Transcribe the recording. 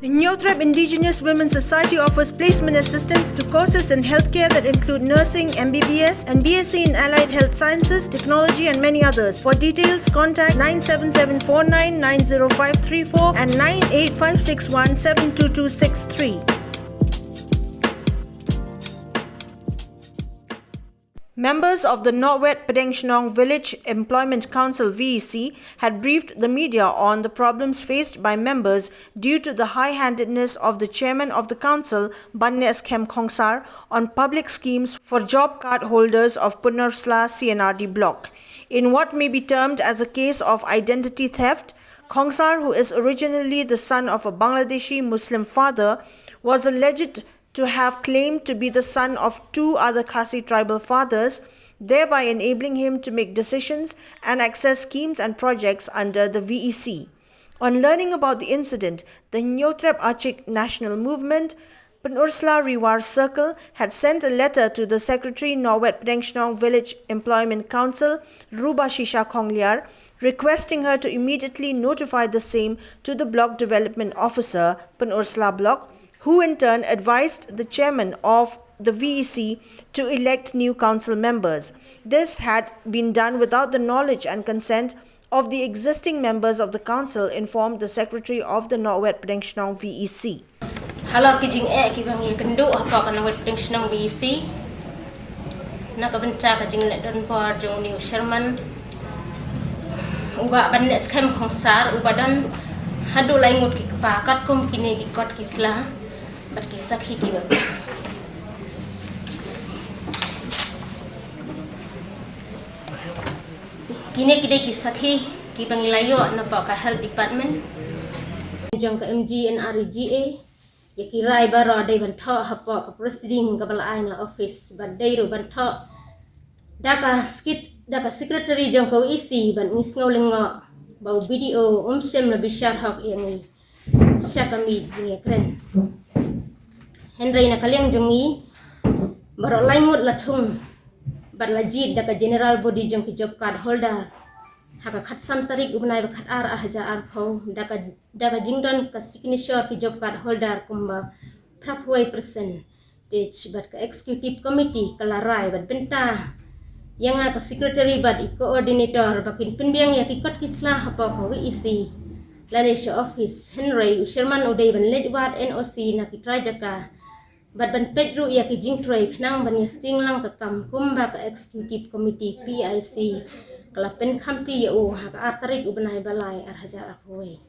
HYNNIEWTREP Indigenous Women's Society offers placement assistance to courses in healthcare that include nursing, MBBS, and BSc in Allied Health Sciences, Technology, and many others. For details, contact 97749 90534 and 98561 72263. Members of the Nohwet Pdengshnong Village Employment Council (VEC) had briefed the media on the problems faced by members due to the high-handedness of the chairman of the council, BANNEHSKHEM KHONGSAR, on public schemes for job card holders of PYNURSLA C&RD block. In what may be termed as a case of identity theft, KHONGSAR, who is originally the son of a Bangladeshi Muslim father, was alleged to have claimed to be the son of two other KHASI tribal fathers, thereby enabling him to make decisions and access schemes and projects under the VEC. On learning about the incident, the HYNNIEWTREP ACHIK National Movement, PYNURSLA Rewar Circle, had sent a letter to the Secretary, Nohwet Pdengshnong Village Employment Council, RUBASHISHA KHONGLIAR, requesting her to immediately notify the same to the Block Development Officer, PYNURSLA Block, who in turn advised the chairman of the VEC to elect new council members. This had been done without the knowledge and consent of the existing members of the council, informed the secretary of the Nohwet Pdengshnong VEC. Hello, kijing kibang ikandu apa kan Nohwet Pdengshnong VEC. Nakabenca kijing ledon por jong new chairman. Uba BANNEHSKHEM KHONGSAR ubadan hadu laingut ki kepakat kum kini kikot kisla. Berkisah hidup. Kini kita kisah ki pengilayo nampak ke health department. Jang ke MG and RGA. Ya kira ibarat ada bentuk apa ke presiding ke balai na office badai ru bentuk. Daka secretary jang ke isi ban ngisngau lengok bau video sem lebih syarhak yang ni. Siapa mi jeng keren. Henry na kaliang jongi barok laingut latung bar lajid daka general body jong ki job card holder haka khatsan tarik ubnai bakhat ar haja ar pho daka jingdon ka signature ki job card holder kumba prapway percentage bat ka executive committee kalarai bat benta yang ka secretary bat i coordinator bakin penbiang ya kikot kislah apa ko isi Lanesha office Henry chairman udai ban ledwat NOC na ki trajaka Bat ban pedru ya ki jingtroi knang ban yasting lang ka kam kumba ka executive committee PIC kala pen khamti ya u ha ka artarik ubnai balai ar hajar afwe